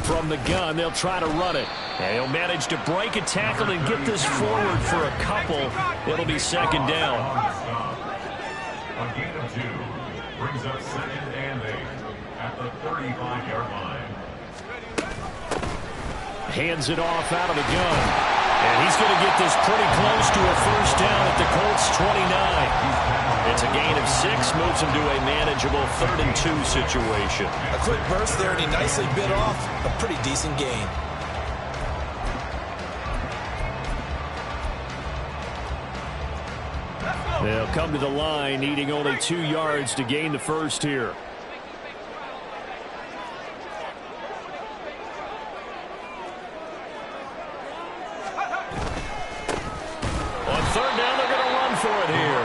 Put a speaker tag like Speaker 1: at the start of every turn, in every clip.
Speaker 1: From the gun, they'll try to run it. And he'll manage to break a tackle and get this forward for a couple. It'll be second down.
Speaker 2: A gain of 2 brings up 2nd and 8 at the 35-yard line.
Speaker 1: Hands it off out of the gun. And he's going to get this pretty close to a first down at the Colts 29. It's a gain of 6, moves him to a manageable 3rd and 2 situation.
Speaker 3: A quick burst there, and he nicely bit off a pretty decent gain.
Speaker 1: They'll come to the line, needing only 2 yards to gain the first here. On 3rd down, they're going to run for it here.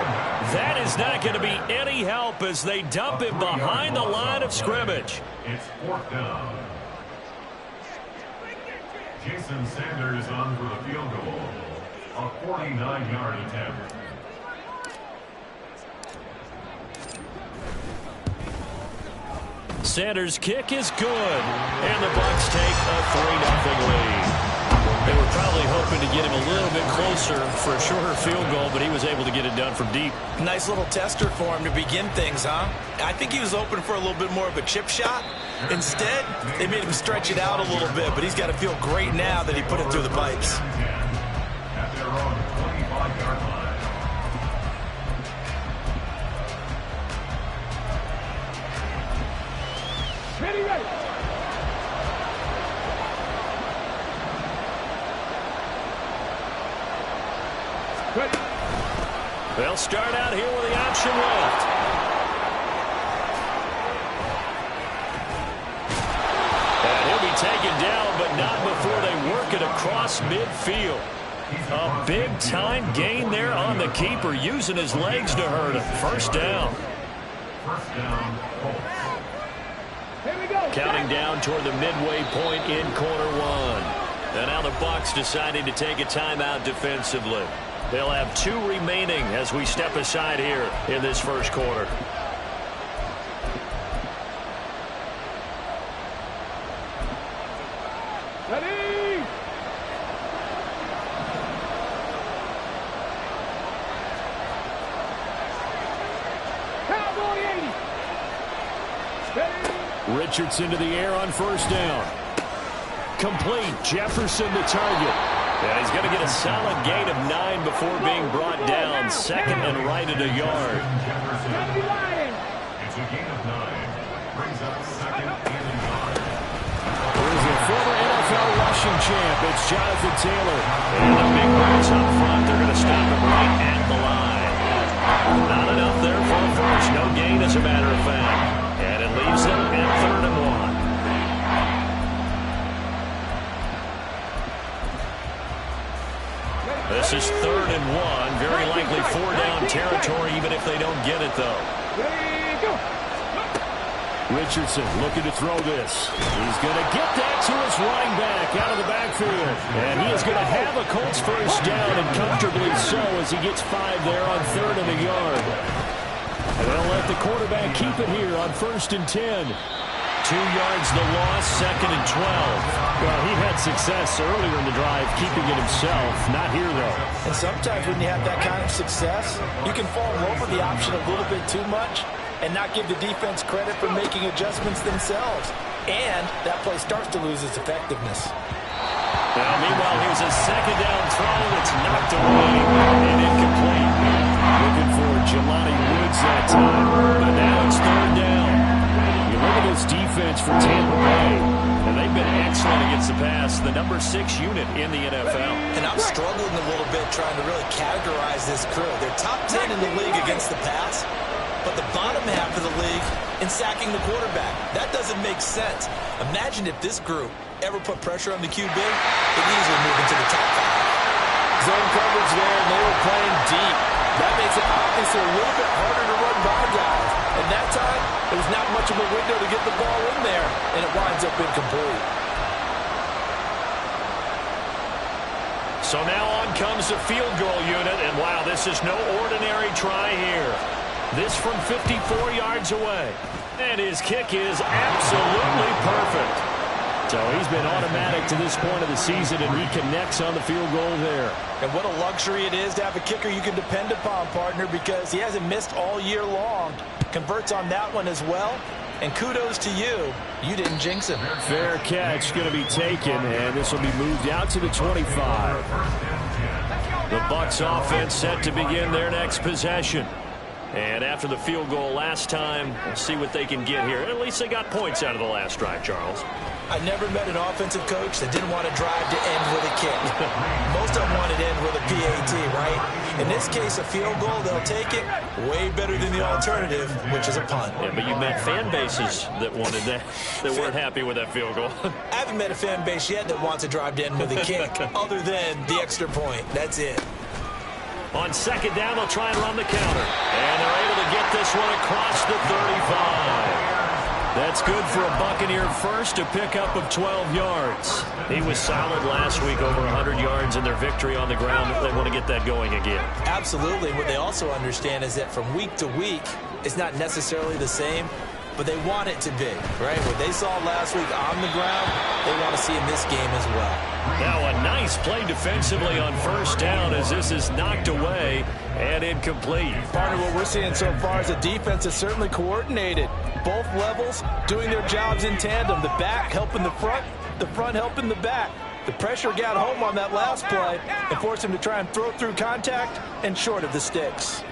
Speaker 1: That is not going to be any help as they dump him behind the line of scrimmage.
Speaker 2: It's 4th down. Jason Sanders on for the field goal. A 49-yard attempt.
Speaker 1: Sanders' kick is good, and the Bucs take a 3-0 lead. They were probably hoping to get him a little bit closer for a shorter field goal, but he was able to get it done from deep.
Speaker 3: Nice little tester for him to begin things, huh? I think he was hoping for a little bit more of a chip shot. Instead, they made him stretch it out a little bit, but he's got to feel great now that he put it through the pipes.
Speaker 2: At their own 25-yard line.
Speaker 4: Ready.
Speaker 1: They'll start out here with the option left. And he'll be taken down, but not before they work it across midfield. A big-time gain there on the keeper, using his legs to hurt him. First down.
Speaker 2: First down, Colts.
Speaker 4: Here we go.
Speaker 1: Counting down toward the midway point in quarter 1. And now the Bucs deciding to take a timeout defensively. They'll have 2 remaining as we step aside here in this first quarter.
Speaker 4: Ready. Cowboy 80. Ready.
Speaker 1: Richardson to the air on first down. Complete. Jefferson the target. And he's going to get a solid gain of 9 before being brought down. 2nd and right at a yard.
Speaker 2: It's a gain of 9. Brings up 2nd and a yard.
Speaker 1: Here's a former NFL rushing champ. It's Jonathan Taylor. And the big boys up front. They're going to stop him right at the line. Not enough there for a first. No gain, as a matter of fact. And it leaves them at 3rd and 1. This is 3rd and 1. Very likely 4-down territory, even if they don't get it, though. Richardson looking to throw this. He's going to get that to his running back out of the backfield. And he is going to have a Colts first down, and comfortably so, as he gets 5 there on 3rd and a yard. And they'll let the quarterback keep it here on 1st and 10. 2 yards the loss, 2nd and 12. Well, he had success earlier in the drive, keeping it himself. Not here, though.
Speaker 3: And sometimes when you have that kind of success, you can fall in love with the option a little bit too much and not give the defense credit for making adjustments themselves. And that play starts to lose its effectiveness.
Speaker 1: Now, meanwhile, here's a 2nd down throw that's knocked away and incomplete. Looking for Jelani Woods that time, but now it's 3rd down. You look at this defense for Tampa Bay, and they've been excellent against the pass, the number 6 unit in the NFL.
Speaker 3: And I'm struggling a little bit trying to really categorize this crew. They're top 10 in the league against the pass, but the bottom half of the league in sacking the quarterback. That doesn't make sense. Imagine if this group ever put pressure on the QB, it easily move into the top 5.
Speaker 5: Zone coverage there, and they were playing deep. That makes it obviously a little bit harder to run by guys. And that time, there was not much of a window to get the ball in there, and it winds up incomplete.
Speaker 1: So now on comes the field goal unit, and wow, this is no ordinary try here. This from 54 yards away. And his kick is absolutely perfect. So he's been automatic to this point of the season, and he connects on the field goal there.
Speaker 3: And what a luxury it is to have a kicker you can depend upon, partner, because he hasn't missed all year long. Converts on that one as well. And kudos to you. You didn't jinx him.
Speaker 1: Fair catch going to be taken, and this will be moved out to the 25. The Bucs offense set to begin their next possession. And after the field goal last time, we'll see what they can get here. At least they got points out of the last drive, Charles.
Speaker 3: I never met an offensive coach that didn't want to drive to end with a kick. Most of them wanted to end with a PAT, right? In this case, a field goal, they'll take it. Way better than the alternative, which is a punt.
Speaker 1: Yeah, but you met fan bases that wanted that, that weren't happy with that field goal.
Speaker 3: I haven't met a fan base yet that wants to drive to end with a kick, other than the extra point. That's it.
Speaker 1: On second down, they'll try and run the counter. And they're able to get this one across the 35. That's good for a Buccaneer first, a pickup of 12 yards. He was solid last week, over 100 yards in their victory on the ground. They want to get that going again.
Speaker 3: Absolutely. What they also understand is that from week to week, it's not necessarily the same, but they want it to be, right? What they saw last week on the ground, they want to see in this game as well.
Speaker 1: Now a nice play defensively on first down as this is knocked away and incomplete.
Speaker 5: Partner, what we're seeing so far is the defense is certainly coordinated. Both levels doing their jobs in tandem. The back helping the front helping the back. The pressure got home on that last play and forced him to try and throw through contact and short of the sticks.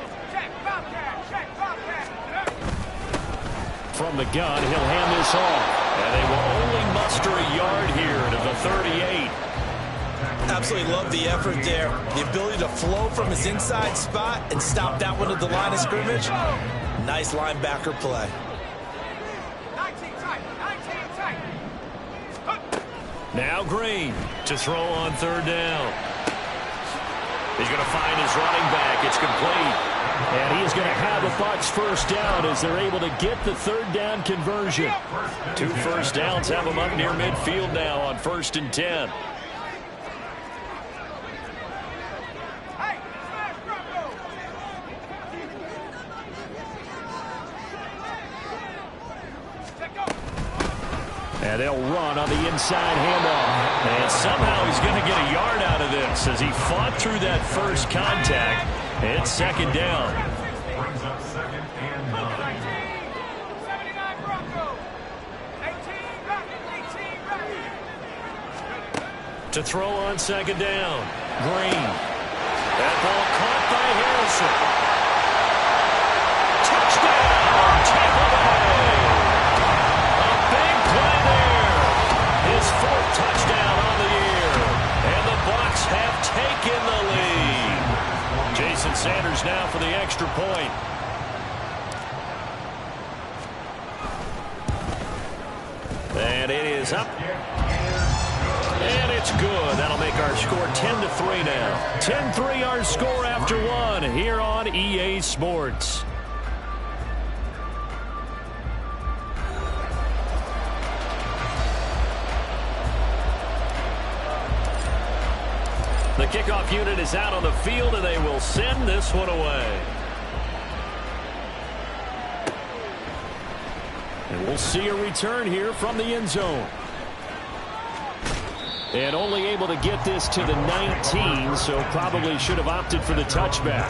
Speaker 1: From the gun, he'll hand this off. And they will only muster a yard here to the 38.
Speaker 3: Absolutely love the effort there. The ability to flow from his inside spot and stop that one at the line of scrimmage. Nice linebacker play.
Speaker 1: Now Green to throw on third down. He's going to find his running back. It's complete. And he is going to have a Bucs first down as they're able to get the third down conversion. 2 first downs have them up near midfield now on 1st and 10. And they'll run on the inside handoff. And somehow he's going to get a yard out of this as he fought through that first contact. It's second down.
Speaker 2: Brings up second and 9.
Speaker 1: To throw on second down. Green. That ball caught by Harrison. Touchdown, Tampa Bay. A big play there. His 4th touchdown on the year. And the Bucs have taken the lead. Jason Sanders now for the extra point. And it is up. And it's good. That'll make our score 10-3 now. 10-3 our score after 1 here on EA Sports. The kickoff unit is out on the field, and they will send this one away. And we'll see a return here from the end zone. And only able to get this to the 19, so probably should have opted for the touchback.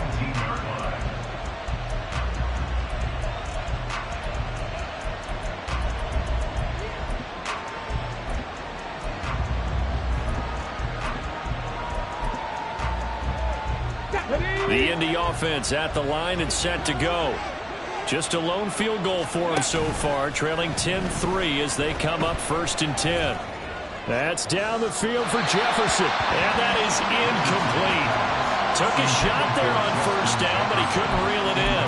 Speaker 1: The Indy offense at the line and set to go. Just a lone field goal for him so far, trailing 10-3 as they come up 1st and 10. That's down the field for Jefferson, and that is incomplete. Took a shot there on first down, but he couldn't reel it in.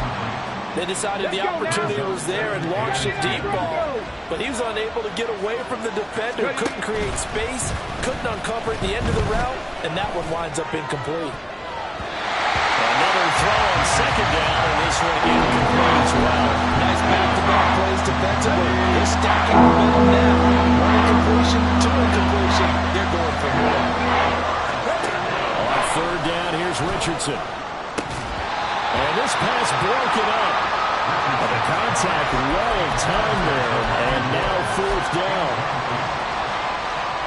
Speaker 5: They decided the opportunity was there and launched a deep ball, but he was unable to get away from the defender, couldn't create space, couldn't uncover at the end of the route, and that one winds up incomplete.
Speaker 1: Another throw on second down, and this one incomplete as well.
Speaker 5: Nice back-to-back plays defensively. They're stacking momentum now. One incompletion, 2 incompletion. They're going for more.
Speaker 1: On third down, here's Richardson. And this pass broken up. The contact well timed there, and now 4th down.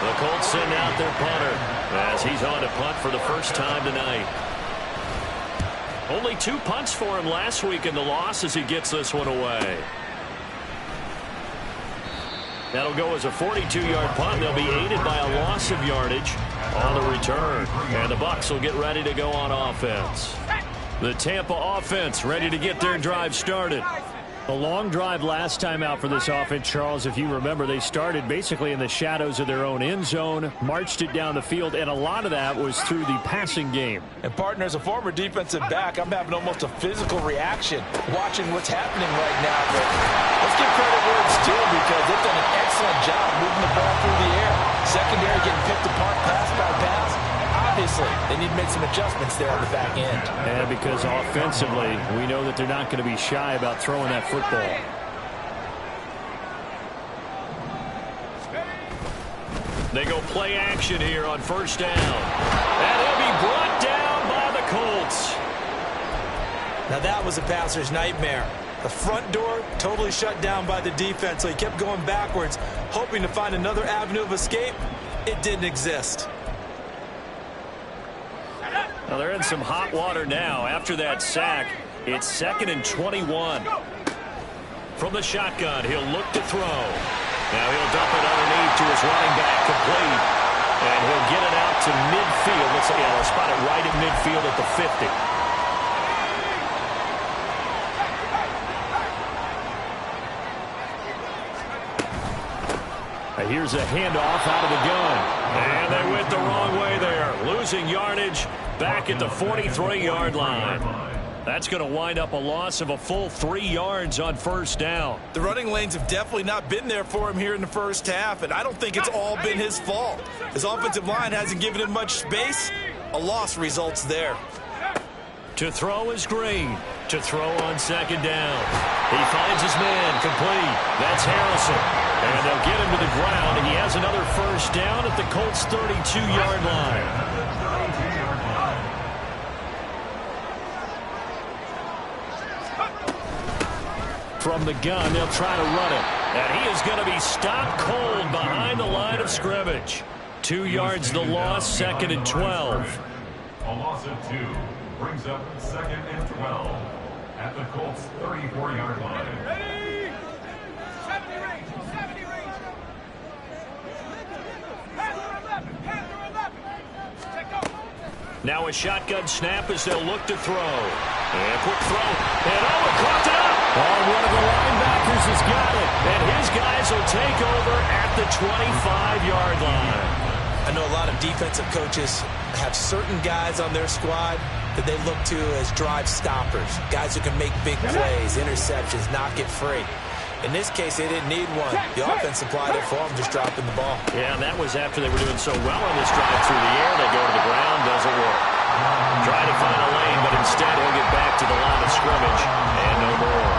Speaker 1: The Colts send out their punter as he's on to punt for the first time tonight. Only 2 punts for him last week in the loss as he gets this one away. That'll go as a 42-yard punt. They'll be aided by a loss of yardage on the return. And the Bucs will get ready to go on offense. The Tampa offense ready to get their drive started. A long drive last time out for this offense, Charles. If you remember, they started basically in the shadows of their own end zone, marched it down the field, and a lot of that was through the passing game.
Speaker 5: And, partner, as a former defensive back, I'm having almost a physical reaction watching what's happening right now. But let's give credit where it's due because they've done an excellent job moving the ball through the air. Secondary getting picked apart pass by pass. Obviously, they need to make some adjustments there on the back end.
Speaker 1: And because offensively, we know that they're not going to be shy about throwing that football. They go play action here on first down. And he'll be brought down by the Colts.
Speaker 3: Now that was a passer's nightmare. The front door totally shut down by the defense, so he kept going backwards, hoping to find another avenue of escape. It didn't exist.
Speaker 1: Now they're in some hot water now. After that sack, it's 2nd and 21. From the shotgun, he'll look to throw. Now he'll dump it underneath to his running back, complete. And he'll get it out to midfield. Let's say, I'll spot it right at midfield at the 50. Here's a handoff out of the gun. And they went the wrong way there. Losing yardage back at the 43-yard line. That's going to wind up a loss of a full 3 yards on first down.
Speaker 3: The running lanes have definitely not been there for him here in the first half, and I don't think it's all been his fault. His offensive line hasn't given him much space. A loss results there.
Speaker 1: To throw is Green. To throw on second down. He finds his man, complete. That's Harrison. And they'll get him to the ground, and he has another first down at the Colts' 32-yard line. From the gun, they'll try to run it. And he is going to be stopped cold behind the line of scrimmage. 2 yards the loss, 2nd and 12.
Speaker 2: A loss of 2 brings up 2nd and 12 at the Colts' 34-yard line.
Speaker 4: Ready? 70 range. 70 range. Panther 11. Check go.
Speaker 1: Now a shotgun snap as they'll look to throw. And quick throw. And caught it up. Oh, one of the linebackers has got it. And his guys will take over at the 25-yard line.
Speaker 3: I know a lot of defensive coaches have certain guys on their squad that they look to as drive stoppers, guys who can make big plays, interceptions, knock it free. In this case, they didn't need one. The offense supplied it for them, just dropping the ball.
Speaker 1: Yeah, and that was after they were doing so well on this drive through the air. They go to the ground, doesn't work. Try to find a lane, but instead he'll get back to the line of scrimmage, and no more.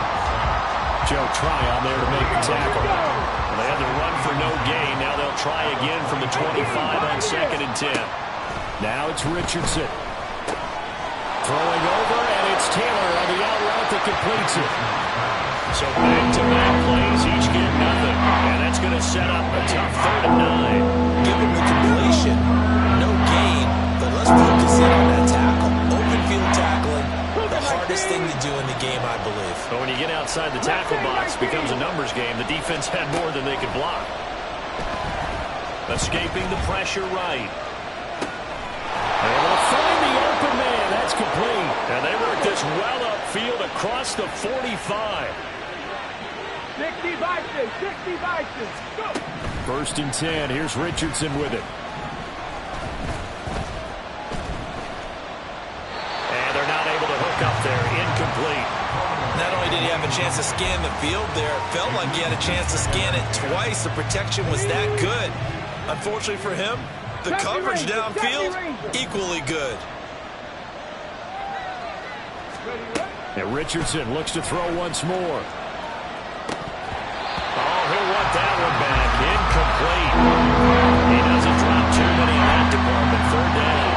Speaker 1: Joe Tryon there to make the tackle. They had to run for no gain. Now they'll try again from the 25 on 2nd and 10. Now it's Richardson. Throwing over, and it's Taylor on the out route that completes it. So back-to-back plays, each get nothing. And that's going to set up a tough 3rd and 9.
Speaker 3: Give him the completion. No gain, but let's focus in on that tackle. Open field tackling, the hardest thing to do in the game, I believe.
Speaker 1: But when you get outside the tackle box, it becomes a numbers game. The defense had more than they could block. Escaping the pressure right. Able to find the open man. That's complete. And they work this well upfield across the 45.
Speaker 4: 60 Vikings. 60 Vikings. Go.
Speaker 1: 1st and 10. Here's Richardson with it. And they're not able to hook up there. Incomplete.
Speaker 3: Not only did he have a chance to scan the field there, it felt like he had a chance to scan it twice. The protection was that good. Unfortunately for him, the coverage downfield, equally good.
Speaker 1: And Richardson looks to throw once more. Oh, he'll want that one back. Incomplete. He doesn't drop too many in that department. 3rd down.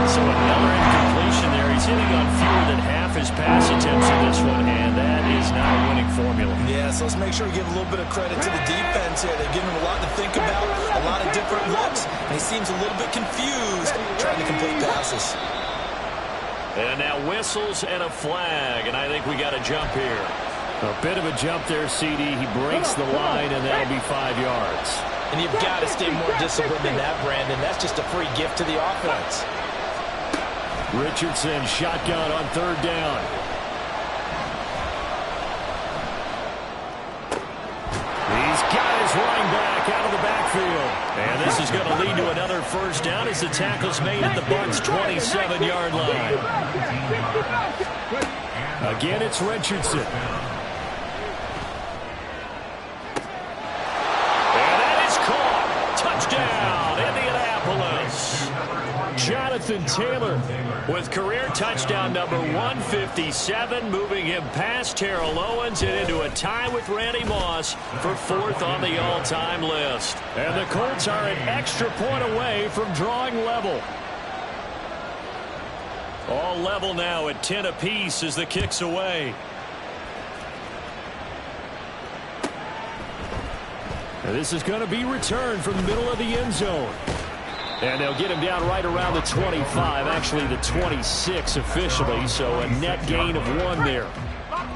Speaker 1: So another incompletion there. He's hitting on fewer than half his pass attempts in this one, and that is not a winning formula.
Speaker 3: Yeah, so let's make sure we give a little bit of credit to the defense here. They're giving them a lot to think about, a lot of different different looks, and he seems a little bit confused trying to complete passes.
Speaker 1: And now whistles and a flag, and I think we got a jump here. A bit of a jump there, CD. He breaks the line, and that'll be 5 yards.
Speaker 5: And you've got to stay more disciplined than that, Brandon. That's just a free gift to the offense.
Speaker 1: Richardson shotgun on 3rd down. He's got his running back out of the backfield. And this is going to lead to another 1st down as the tackle's made at the Bucs' 27-yard line. Again, it's Richardson. Touchdown, Indianapolis. Jonathan Taylor with career touchdown number 157, moving him past Terrell Owens and into a tie with Randy Moss for 4th on the all-time list. And the Colts are an extra point away from drawing level. All level now at 10 apiece as the kick's away. And this is going to be returned from the middle of the end zone. And they'll get him down right around the 25, actually the 26 officially, so a net gain of 1 there.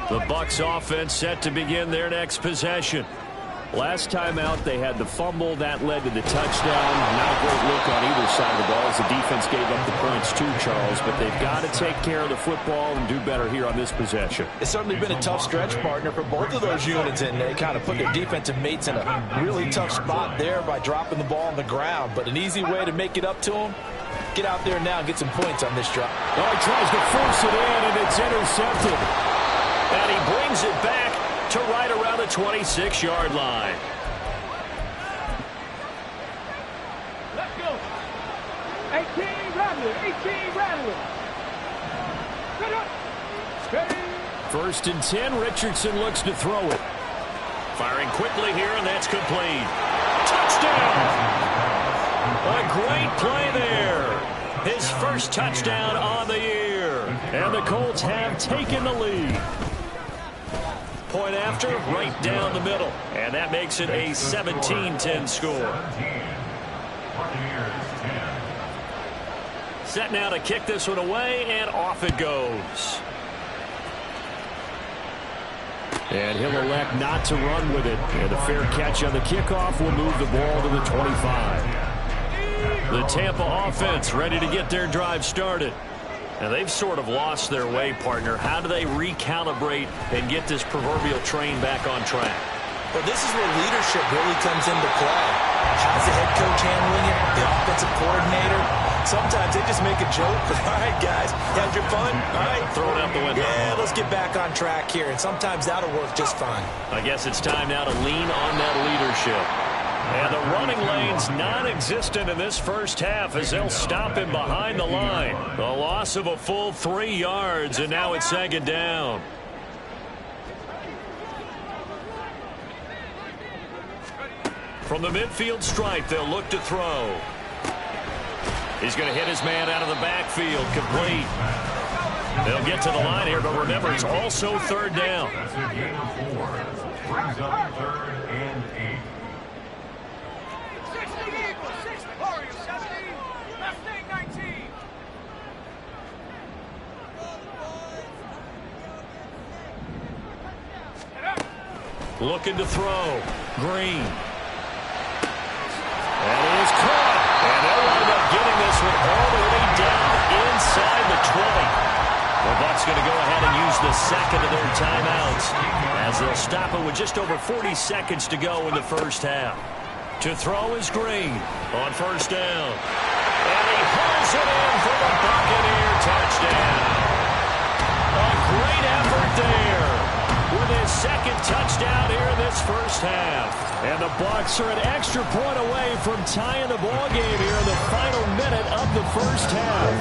Speaker 1: The Bucs offense set to begin their next possession. Last time out, they had the fumble. That led to the touchdown. Not a great look on either side of the ball as the defense gave up the points too, Charles. But they've got to take care of the football and do better here on this possession.
Speaker 5: It's certainly been a tough stretch, partner, for both of those units, and they kind of put their defensive mates in a really tough spot there by dropping the ball on the ground. But an easy way to make it up to them, get out there now and get some points on this drive.
Speaker 1: Oh, he tries to force it in, and it's intercepted. And he brings it back to right around the 26-yard line.
Speaker 4: Let's go. 18 Rattler. 18 Rattler. Get up. Steady.
Speaker 1: 1st and 10. Richardson looks to throw it. Firing quickly here, and that's complete. Touchdown! A great play there. His 1st touchdown on the year. And the Colts have taken the lead. Point after, right down the middle. And that makes it a 17-10 score. Set now to kick this one away, and off it goes. And he'll elect not to run with it. And a fair catch on the kickoff will move the ball to the 25. The Tampa offense ready to get their drive started. And they've sort of lost their way, partner. How do they recalibrate and get this proverbial train back on track?
Speaker 3: Well, this is where leadership really comes into play. How's the head coach handling it? The offensive coordinator? Sometimes they just make a joke. All right, guys, had your fun? All right.
Speaker 1: Throw it out the window.
Speaker 3: Yeah, let's get back on track here. And sometimes that'll work just fine.
Speaker 1: I guess it's time now to lean on that leadership. And the running lane's non-existent in this 1st half as they'll stop him behind the line. A loss of a full 3 yards, and now it's 2nd down. From the midfield stripe, they'll look to throw. He's going to hit his man out of the backfield, complete. They'll get to the line here, but remember, it's also 3rd down.
Speaker 2: That's a gain of 4. Brings up 3rd and 8.
Speaker 4: 60 Eagles. 60 Warriors. 17. Mustang 19.
Speaker 1: Looking to throw. Green. And it is caught. And they'll wind up getting this one all the way down inside the 20. The Bucs going to go ahead and use the 2nd of their timeouts as they'll stop it with just over 40 seconds to go in the 1st half. To throw is Green on 1st down. And he hauls it in for the Buccaneer touchdown. A great effort there with his 2nd touchdown here in this 1st half. And the Bucs are an extra point away from tying the ball game here in the final minute of the 1st half.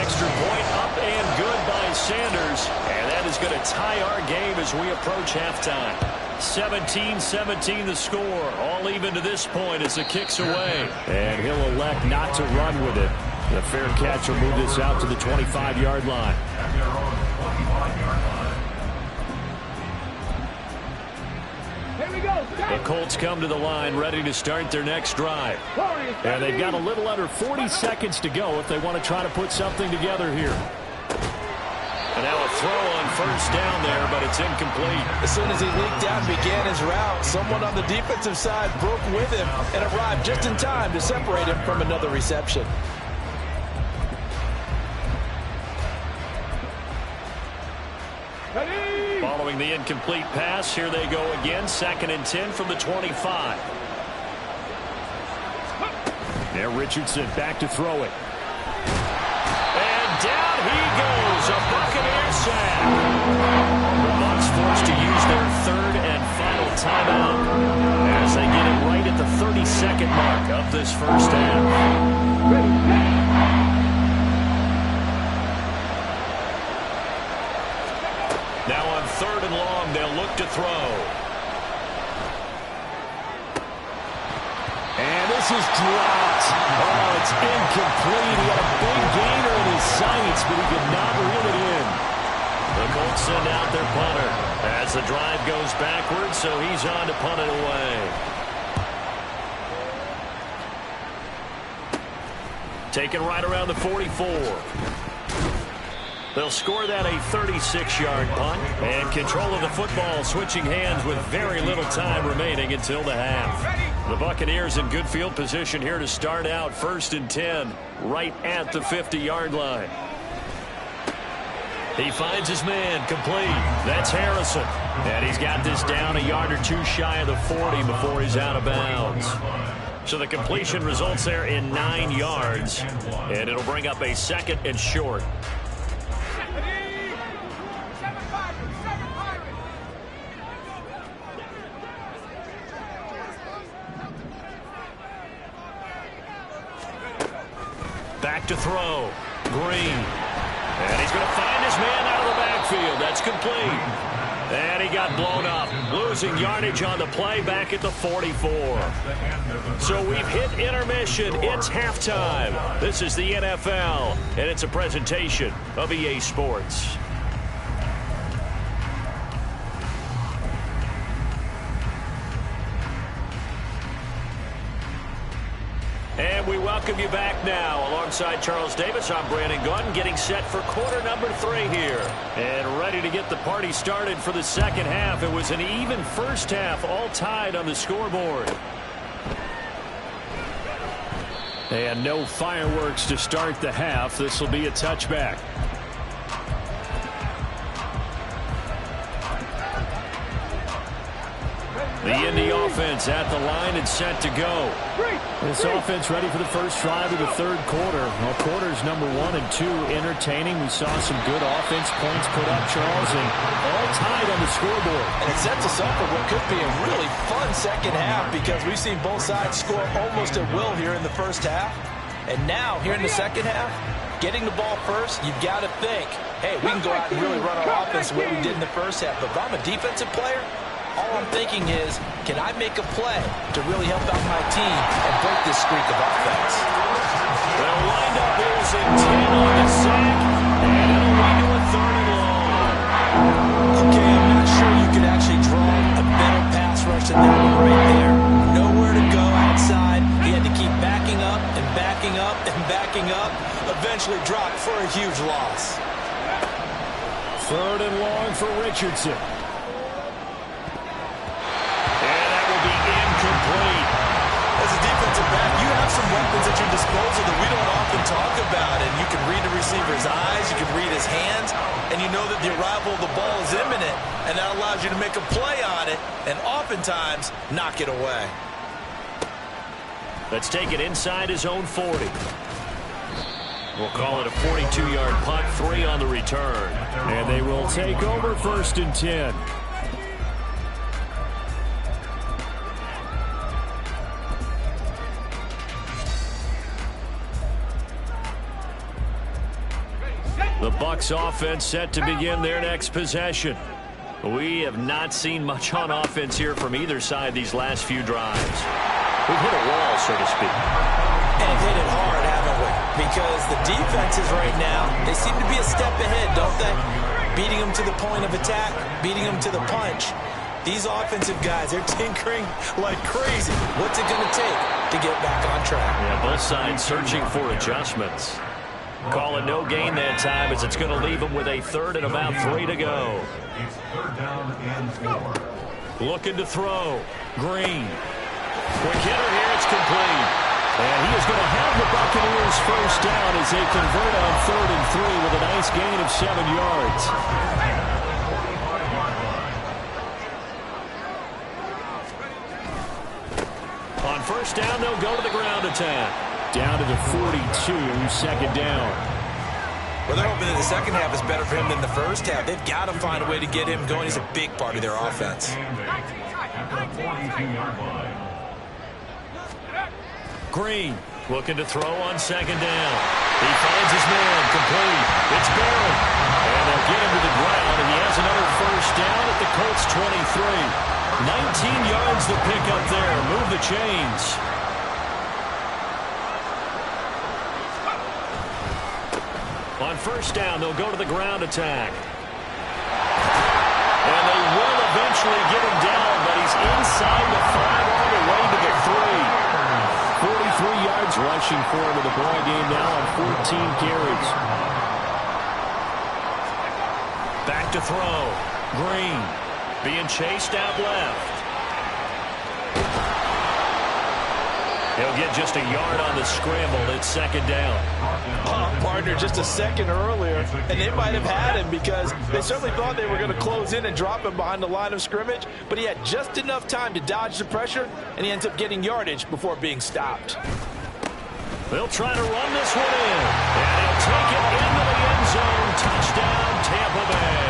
Speaker 1: Extra point up and good by Sanders. And that is going to tie our game as we approach halftime. 17-17 the score. All even to this point as the kick's away. And he'll elect not to run with it. The fair catch will move this out to the 25-yard line.
Speaker 4: Here we go.
Speaker 1: The Colts come to the line ready to start their next drive. And they've got a little under 40 seconds to go if they want to try to put something together here. And now a throw on first down there, but it's incomplete.
Speaker 5: As soon as he leaked out and began his route, someone on the defensive side broke with him and arrived just in time to separate him from another reception.
Speaker 1: Following the incomplete pass, here they go again. 2nd and 10 from the 25. Now Richardson back to throw it. And down he goes. A Buccaneer sack. The Bucs forced to use their 3rd and final timeout as they get it right at the 32nd mark of this first half. Now on 3rd and long, they'll look to throw. And this is dropped. Oh, it's incomplete. He had a big gainer in his sights, but he could not reel it in. The Colts send out their punter as the drive goes backwards, so he's on to punt it away. Taken right around the 44. They'll score that a 36-yard punt, and control of the football switching hands with very little time remaining until the half. The Buccaneers in good field position here to start out 1st and 10 right at the 50-yard line. He finds his man complete. That's Harrison. And he's got this down a yard or two shy of the 40 before he's out of bounds. So the completion results there in 9 yards, and it'll bring up a 2nd and short. Back to throw. Green. And he's going to find his man out of the backfield. That's complete. And he got blown up. Losing yardage on the play back at the 44. So we've hit intermission. It's halftime. This is the NFL, and it's a presentation of EA Sports. And we welcome you back now. Alongside Charles Davis, I'm Brandon Gordon, getting set for quarter number 3 here. And ready to get the party started for the second half. It was an even first half, all tied on the scoreboard. And no fireworks to start the half. This will be a touchback. The Indy offense at the line and set to go. This offense ready for the first drive of the 3rd quarter. Well, quarters number 1 and 2 entertaining. We saw some good offense points put up, Charles, and all tied on the scoreboard.
Speaker 5: And it sets us up for what could be a really fun second half because we've seen both sides score almost at will here in the first half. And now, here in the second half, getting the ball first, you've got to think, hey, we can go out and really run our offense the way we did in the first half. But if I'm a defensive player, all I'm thinking is, can I make a play to really help out my team and break this streak of offense?
Speaker 1: They'll wind up losing 10 on the sack, and it'll lead to a 3rd and long.
Speaker 3: Okay, I'm not sure you could actually draw a better pass rush than that one right there. Nowhere to go outside. He had to keep backing up and backing up and backing up. Eventually dropped for a huge loss.
Speaker 1: 3rd and long for Richardson.
Speaker 3: As a defensive back, you have some weapons at your disposal that we don't often talk about. And you can read the receiver's eyes, you can read his hands, and you know that the arrival of the ball is imminent. And that allows you to make a play on it and oftentimes knock it away.
Speaker 1: Let's take it inside his own 40. We'll call it a 42-yard punt, 3 on the return. And they will take over 1st and 10. The Bucs offense set to begin their next possession. We have not seen much on offense here from either side these last few drives. We've hit a wall, so to speak.
Speaker 3: And hit it hard, haven't we? Because the defenses right now, they seem to be a step ahead, don't they? Beating them to the point of attack, beating them to the punch. These offensive guys, they're tinkering like crazy. What's it going to take to get back on track?
Speaker 1: Yeah, both sides searching for adjustments. Calling no gain that time as it's going to leave them with a third and about 3 to go.
Speaker 2: It's third down and 4.
Speaker 1: Looking to throw. Green. Quick hitter here. It's complete. And he is going to have the Buccaneers first down as they convert on 3rd and 3 with a nice gain of 7 yards. On first down, they'll go to the ground attack. Down to the 42, second down.
Speaker 3: Well, they're hoping that the second half is better for him than the first half. They've got to find a way to get him going. He's a big part of their offense.
Speaker 1: Green looking to throw on second down. He finds his man, complete. It's Barron. And they'll get him to the ground, and he has another first down at the Colts 23. 19 yards to pick up there. Move the chains. On first down, they'll go to the ground attack. And they will eventually get him down, but he's inside the 5 all the way to the 3. 43 yards rushing for him in the ball game now on 14 carries. Back to throw. Green being chased out left. He'll get just a yard on the scramble. It's second down.
Speaker 5: Partner just a second earlier, and they might have had him because they certainly thought they were going to close in and drop him behind the line of scrimmage, but he had just enough time to dodge the pressure, and he ends up getting yardage before being stopped.
Speaker 1: They'll try to run this one in, and he'll take it into the end zone. Touchdown, Tampa Bay.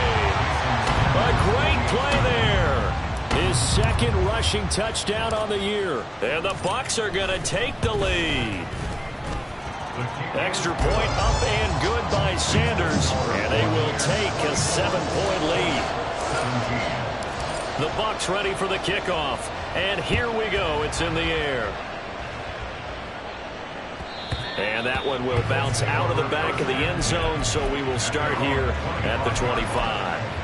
Speaker 1: A great play there. His second rushing touchdown on the year. And the Bucs are going to take the lead. Extra point up and good by Sanders. And they will take a 7-point lead. The Bucs ready for the kickoff. And here we go. It's in the air. And that one will bounce out of the back of the end zone. So we will start here at the 25.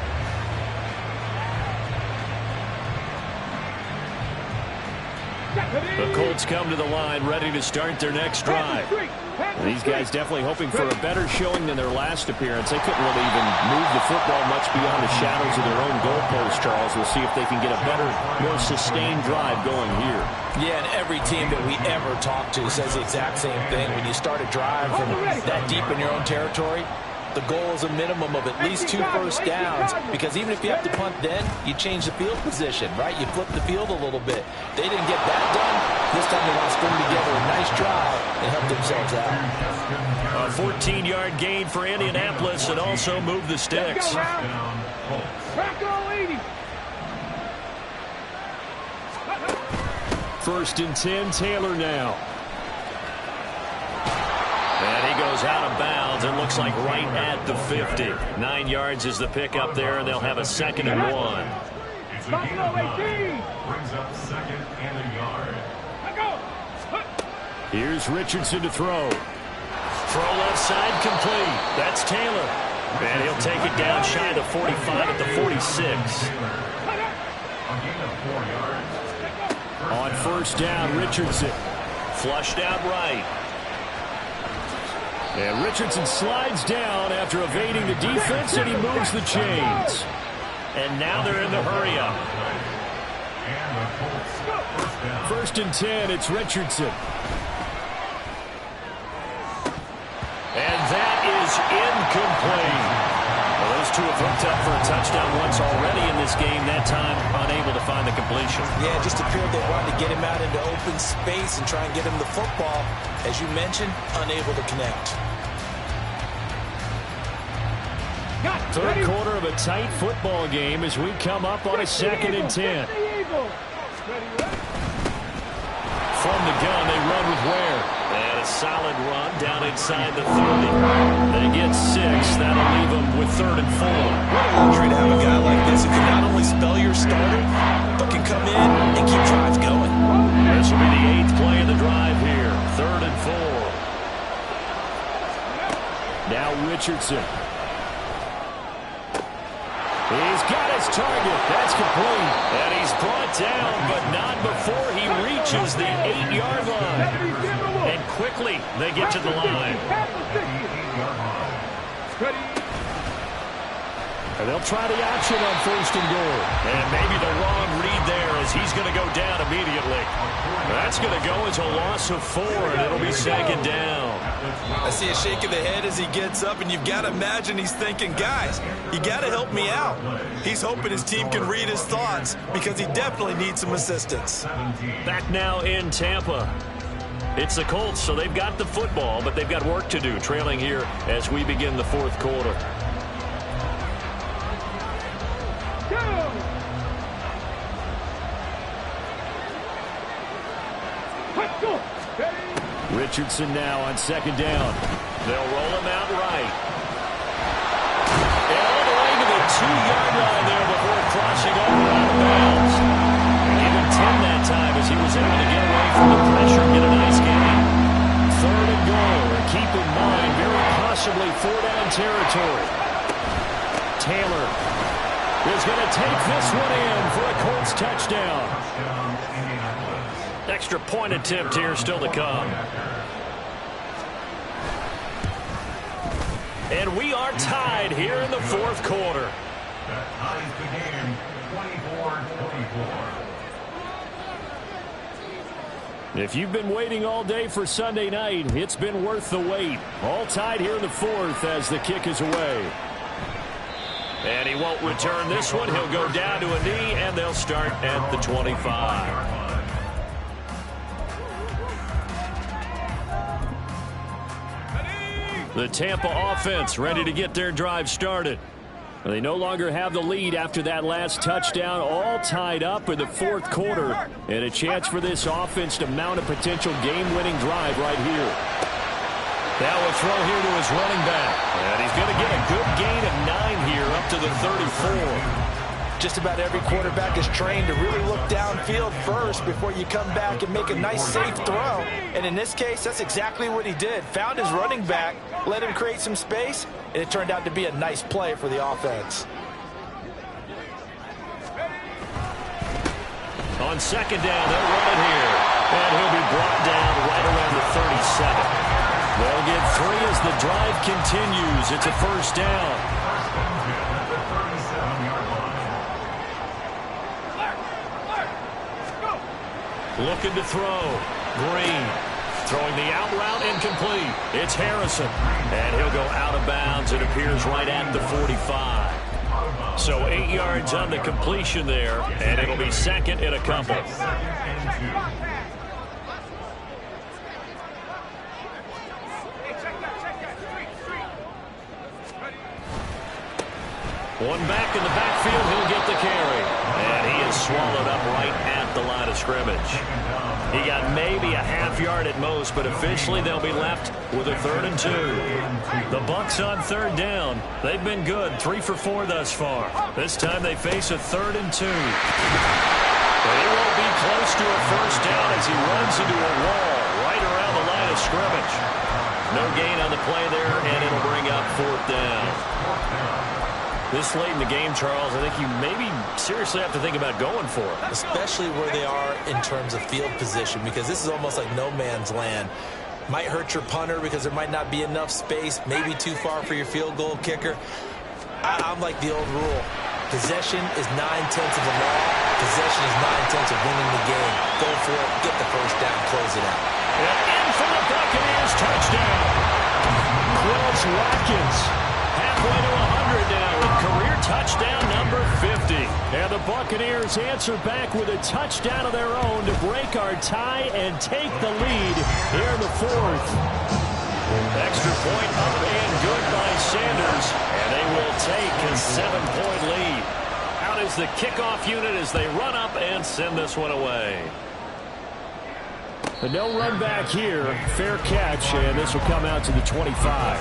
Speaker 1: The Colts come to the line ready to start their next drive. These guys definitely hoping for a better showing than their last appearance. They couldn't really even move the football much beyond the shadows of their own goalpost, Charles. We'll see if they can get a better, more sustained drive going here.
Speaker 5: Yeah, and every team that we ever talk to says the exact same thing. When you start a drive from that deep in your own territory, the goal is a minimum of at least 2 first downs, because even if you have to punt then, you change the field position, right? You flip the field a little bit. They didn't get that done. This time they want to string together a nice drive and help themselves out.
Speaker 1: A 14-yard gain for Indianapolis and also move the sticks. First and 10, Taylor now. And he goes out of bounds. It looks like right at the 50. 9 yards is the pickup there, and they'll have a 2nd and 1.
Speaker 2: It's a gain of 9. Brings up 2nd and a yard.
Speaker 1: Here's Richardson to throw. Throw left side complete. That's Taylor. And he'll take it down shy of the 45 at the 46.
Speaker 2: A gain of 4 yards.
Speaker 1: On first down, Richardson. Flushed out right. And Richardson slides down after evading the defense, and he moves the chains. And now they're in the hurry-up. First and 10, it's Richardson. And that is incomplete. Well, those two have hooked up for a touchdown once already in this game, that time unable to find the completion.
Speaker 3: Yeah, it just appeared they wanted to get him out into open space and try and get him the football. As you mentioned, unable to connect.
Speaker 1: Third quarter of a tight football game as we come up on a 2nd and 10. From the gun, they run with Ware. And a solid run down inside the 30. They get 6. That'll leave them with 3rd and 4.
Speaker 3: What a luxury to have a guy like this who can not only spell your starter, but can come in and keep drives going.
Speaker 1: This will be the 8th play of the drive here. 3rd and 4. Now Richardson. He's got his target. That's complete. And he's brought down, but not before he reaches the 8-yard line. And quickly, they get to the line. And they'll try the option on 1st and goal. And maybe the wrong read there as he's going to go down immediately. That's going to go as a loss of 4, and it'll be 2nd down.
Speaker 3: I see a shake of the head as he gets up, and you've got to imagine he's thinking, guys, you got to help me out. He's hoping his team can read his thoughts because he definitely needs some assistance.
Speaker 1: Back now in Tampa. It's the Colts, so they've got the football, but they've got work to do, trailing here as we begin the 4th quarter. Richardson now on 2nd down. They'll roll him out right. And all the way to the 2-yard line there before crossing over out of bounds. Even 10 that time as he was able to get away from the pressure and get a nice gain. 3rd and goal. And keep in mind, very possibly 4-down territory. Taylor is going to take this one in for a Colts touchdown. Extra point attempt here still to come. And we are tied here in the 4th quarter.
Speaker 2: That ties the game 24-24.
Speaker 1: If you've been waiting all day for Sunday night, it's been worth the wait. All tied here in the 4th as the kick is away. And he won't return this one. He'll go down to a knee, and they'll start at the 25. The Tampa offense ready to get their drive started. They no longer have the lead after that last touchdown, all tied up in the 4th quarter, and a chance for this offense to mount a potential game-winning drive right here. Now a throw here to his running back, and he's going to get a good gain of 9 here up to the 34.
Speaker 5: Just about every quarterback is trained to really look downfield first before you come back and make a nice, safe throw. And in this case, that's exactly what he did. Found his running back, let him create some space, and it turned out to be a nice play for the offense.
Speaker 1: On 2nd down, they'll run it here. And he'll be brought down right around the 37. They'll get 3 as the drive continues. It's a 1st down. Looking to throw. Green throwing the out route incomplete. It's Harrison. And he'll go out of bounds. It appears right at the 45. So 8 yards on the completion there. And it'll be 2nd and a couple. One back in the backfield, he'll get the carry. And he is swallowed up right at the line of scrimmage. He got maybe a half-yard at most, but officially they'll be left with a 3rd and 2. The Bucs on 3rd down. They've been good, 3 for 4 thus far. This time they face a 3rd and 2. But it won't be close to a 1st down as he runs into a wall right around the line of scrimmage. No gain on the play there, and it'll bring up 4th down. This late in the game, Charles, I think you maybe seriously have to think about going for it.
Speaker 3: Especially where they are in terms of field position, because this is almost like no man's land. Might hurt your punter because there might not be enough space, maybe too far for your field goal kicker. I'm like the old rule. Possession is 9/10 of the law. Possession is 9/10 of winning the game. Go for it, get the 1st down, close it out.
Speaker 1: And in for the Buccaneers touchdown. Quills Watkins. Halfway to 100 now with career touchdown number 50. And the Buccaneers answer back with a touchdown of their own to break our tie and take the lead here in the 4th. Extra point up and good by Sanders. And they will take a 7-point lead. Out is the kickoff unit as they run up and send this one away. But no run back here. Fair catch, and this will come out to the 25.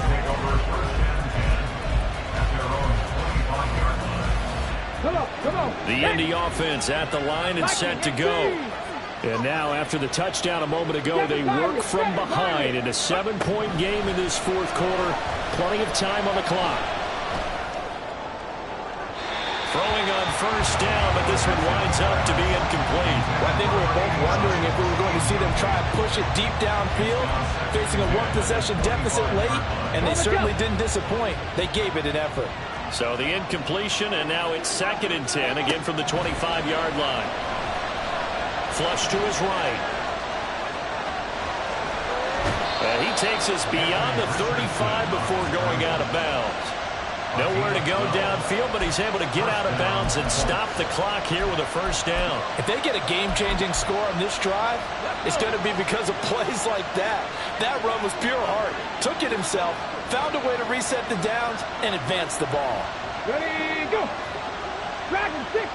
Speaker 1: The Indy offense at the line and set to go. And now, after the touchdown a moment ago, they work from behind in a 7-point game in this 4th quarter. Plenty of time on the clock. first down, but this one winds up to be incomplete.
Speaker 5: Well, I think we were both wondering if we were going to see them try and push it deep downfield, facing a one-possession deficit late, and they certainly didn't disappoint. They gave it an effort.
Speaker 1: So the incompletion, and now it's 2nd and 10, again from the 25-yard line. Flush to his right. And he takes us beyond the 35 before going out of bounds. Nowhere to go downfield, but he's able to get out of bounds and stop the clock here with a first down.
Speaker 5: If they get a game-changing score on this drive, it's going to be because of plays like that. That run was pure heart. Took it himself, found a way to reset the downs, and advance the ball.
Speaker 4: Ready, go. Dragon 60.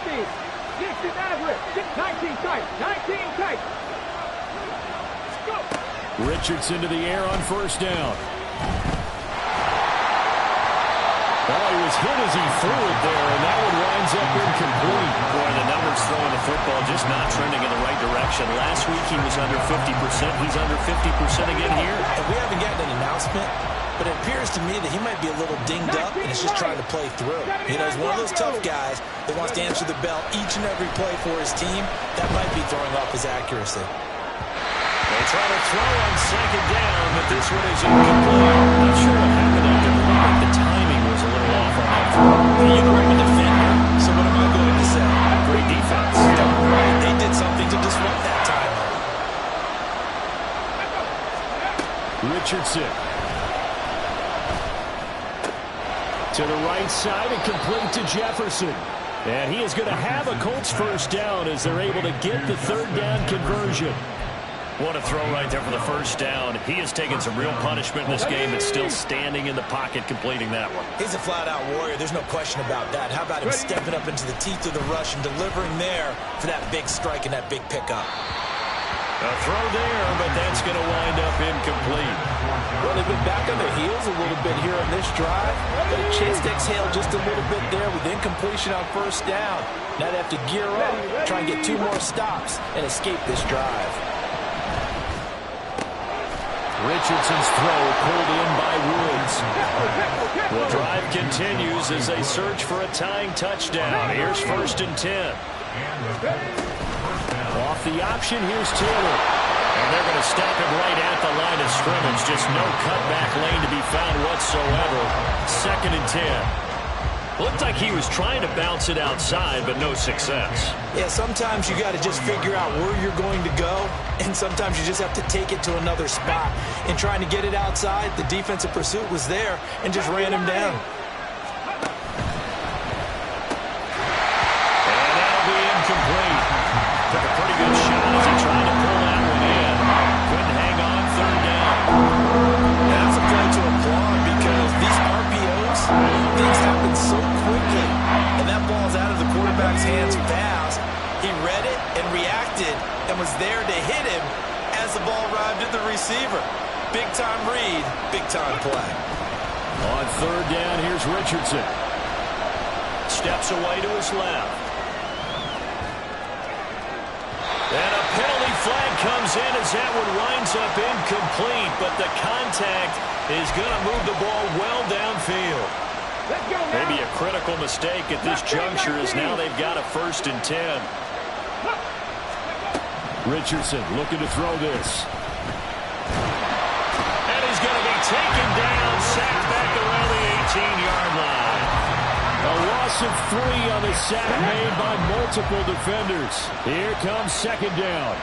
Speaker 4: 60 Maverick. 19 tight. 19 tight. Go.
Speaker 1: Richardson to the air on first down. Oh, he was hit as he threw it there, and that one winds up incomplete. Boy, the numbers throwing the football just not trending in the right direction. Last week he was under 50%. He's under 50% again here.
Speaker 3: And we haven't gotten an announcement, but it appears to me that he might be a little dinged up and is just trying to play through. You know, he's one of those tough guys that wants to answer the bell each and every play for his team. That might be throwing off his accuracy.
Speaker 1: They try to throw on 2nd down, but this one is incomplete. Not sure what happened out there. It looked like the timing was a little off on that throw.
Speaker 3: You know, I'm a defender, so what am I going to say?
Speaker 1: Great defense.
Speaker 3: They did something to disrupt that time.
Speaker 1: Richardson. To the right side and complete to Jefferson. And he is going to have a Colts first down as they're able to get the 3rd down conversion. What a throw right there for the first down. He has taken some real punishment in this game and still standing in the pocket completing that one.
Speaker 3: He's a flat-out warrior. There's no question about that. How about him stepping up into the teeth of the rush and delivering there for that big strike and that big pickup?
Speaker 1: A throw there, but that's going to wind up incomplete.
Speaker 5: Well, they've been back on their heels a little bit here on this drive, but a chance to exhale just a little bit there with incompletion on first down. Now they have to gear up, try and get 2 more stops, and escape this drive.
Speaker 1: Richardson's throw pulled in by Woods. The drive continues as they search for a tying touchdown. Here's 1st and 10. Off the option, here's Taylor. And they're going to stop him right at the line of scrimmage. Just no cutback lane to be found whatsoever. 2nd and 10. Looked like he was trying to bounce it outside, but no success.
Speaker 3: Yeah, sometimes you got to just figure out where you're going to go, and sometimes you just have to take it to another spot. In trying to get it outside, the defensive pursuit was there and just ran him down.
Speaker 1: And that'll be incomplete. Took a pretty good shot as he tried to pull that one in. Couldn't hang on 3rd down.
Speaker 3: That's a play to applaud because these RPOs, things happen so quickly, and that ball's out of the quarterback's hands fast. He read it and reacted and was there to hit him as the ball arrived at the receiver. Big-time read, big-time play.
Speaker 1: On 3rd down, here's Richardson. Steps away to his left. And a penalty flag comes in as that one winds up incomplete, but the contact is going to move the ball well downfield. Maybe a critical mistake at this juncture as now they've got a 1st and 10. Richardson looking to throw this. And he's going to be taken down, sacked back around the 18-yard line. A loss of 3 on the sack made by multiple defenders. Here comes 2nd down.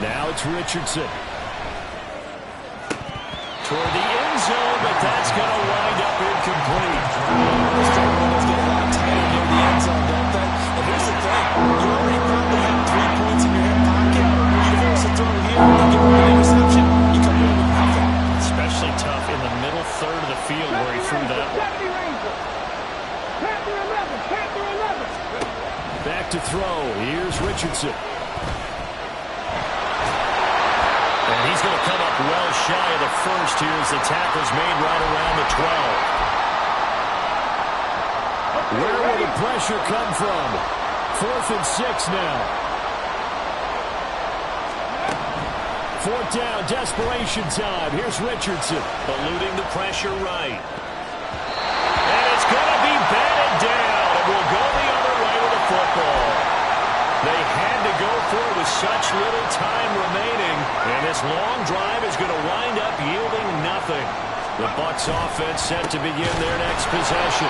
Speaker 1: Now it's Richardson. Toward the end zone, but that's going to wind up incomplete.
Speaker 3: Those turnovers get a lot tighter near the end zone, don't they? And here's the thing. You already probably have 3 points in your hip pocket. You force a throw here and give him an interception. You come away with nothing.
Speaker 1: Especially tough in the middle third of the field where he threw that one. Back to throw. Here's Richardson. And he's going to come up well shy of the first here as the tackle's made right around the 12. Where will the pressure come from? 4th and 6 now. 4th down, desperation time. Here's Richardson. Eluding the pressure right. And it's going to be batted down. It will such little time remaining, and this long drive is going to wind up yielding nothing. The Bucs offense set to begin their next possession.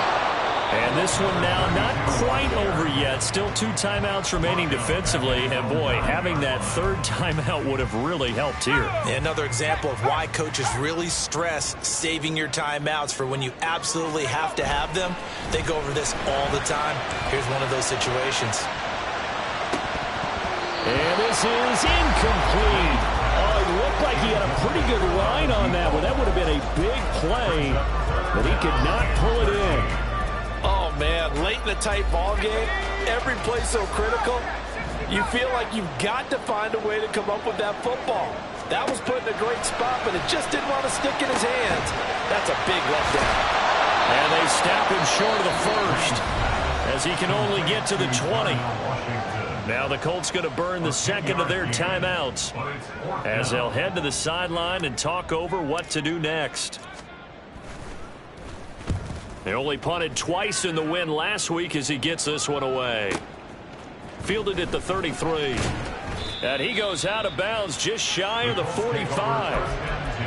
Speaker 1: And this one now not quite over yet. Still 2 timeouts remaining defensively. And, boy, having that third timeout would have really helped here.
Speaker 3: Another example of why coaches really stress saving your timeouts for when you absolutely have to have them. They go over this all the time. Here's one of those situations.
Speaker 1: And this is incomplete. Oh, it looked like he had a pretty good line on that one. That would have been a big play, but he could not pull it in.
Speaker 5: Oh, man, late in the tight ball game, every play so critical, you feel like you've got to find a way to come up with that football. That was put in a great spot, but it just didn't want to stick in his hands. That's a big letdown.
Speaker 1: And they stop him short of the first, as he can only get to the 20. Now the Colts going to burn the second of their timeouts, as they'll head to the sideline and talk over what to do next. They only punted twice in the win last week as he gets this one away. Fielded at the 33. And he goes out of bounds just shy of the 45.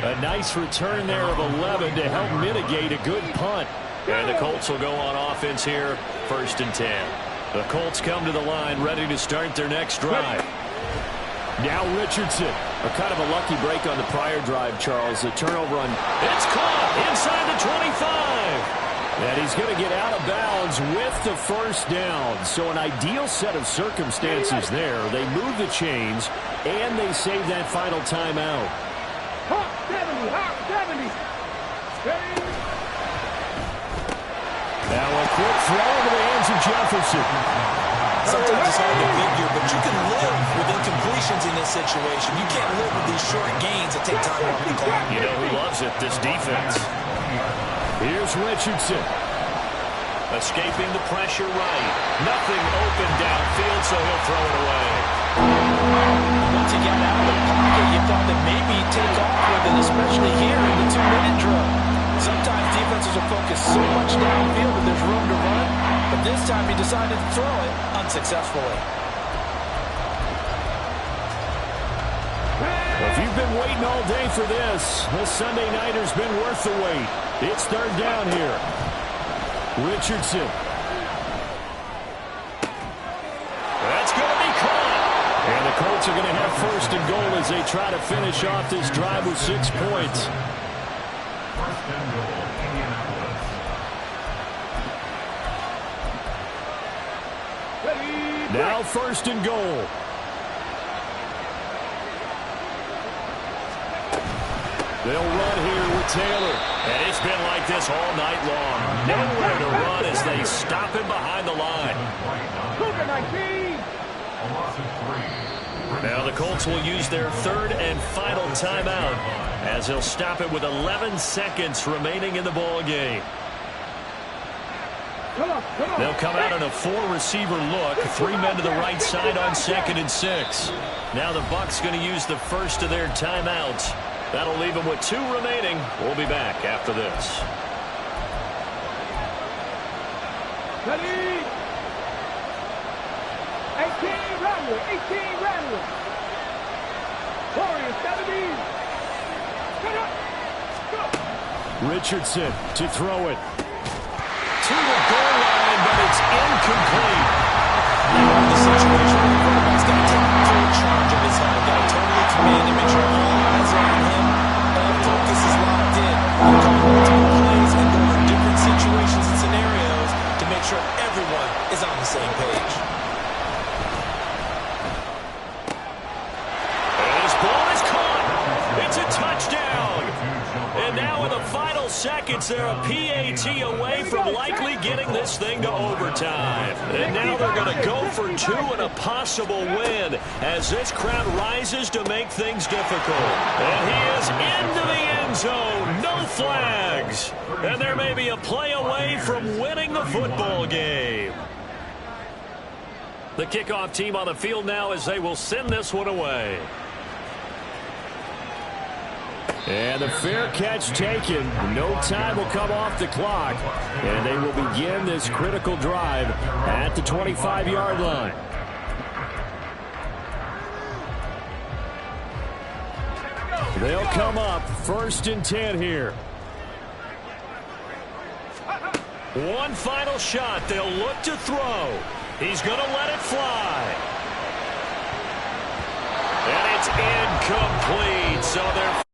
Speaker 1: A nice return there of 11 to help mitigate a good punt. And the Colts will go on offense here, 1st and 10. The Colts come to the line ready to start their next drive. Now Richardson. A kind of a lucky break on the prior drive, Charles. The turnover on... It's caught inside the 25. And he's going to get out of bounds with the first down. So an ideal set of circumstances there. They move the chains, and they save that final timeout.
Speaker 4: Hot 70.
Speaker 1: Now a quick throw into the hands of Jefferson.
Speaker 3: Sometimes it's hard to figure, but you can live with incompletions in this situation. You can't live with these short gains that take time off the clock.
Speaker 1: You know who loves it? This defense. Here's Richardson. Escaping the pressure right. Nothing open downfield, so he'll throw it away.
Speaker 5: Once he got out of the pocket, you thought that maybe he'd take off with it, especially here in the 2-minute drill. Sometimes defenses will focus so much downfield that there's room to run, but this time he decided to throw it unsuccessfully.
Speaker 1: If you've been waiting all day for this Sunday nighter's been worth the wait. It's 3rd down here. Richardson. That's going to be caught. And the Colts are going to have 1st and goal as they try to finish off this drive with 6 points.
Speaker 2: 1st and goal, Indianapolis.
Speaker 1: Now 1st and goal. They'll run here with Taylor. And it's been like this all night long. Nowhere to run as they stop him behind the line. Now the Colts will use their 3rd and final timeout as they'll stop it with 11 seconds remaining in the ball game. They'll come out in a 4-receiver look. 3 men to the right side on 2nd and 6. Now the Bucs going to use the first of their timeouts. That'll leave them with 2 remaining. We'll be back after this.
Speaker 4: Ready? 18 Rattler. Warriors 70. Go.
Speaker 1: Richardson to throw it. To the goal line, but it's incomplete.
Speaker 3: The situation where the quarterback's got to take full charge of his head. Got to totally command and make sure all eyes are on him. All focus is locked in. We'll call multiple plays and go over different situations and scenarios to make sure everyone is on the same page.
Speaker 1: And his ball is caught. It's a touchdown. And now in the final seconds, they're a PAT away from likely getting this thing to overtime. And now they're going to go for 2 and a possible win as this crowd rises to make things difficult. And he is into the end zone. No flags. And there may be a play away from winning the football game. The kickoff team on the field now as they will send this one away. And the fair catch taken. No time will come off the clock. And they will begin this critical drive at the 25-yard line. They'll come up 1st and 10 here. One final shot. They'll look to throw. He's going to let it fly. And it's incomplete. So they're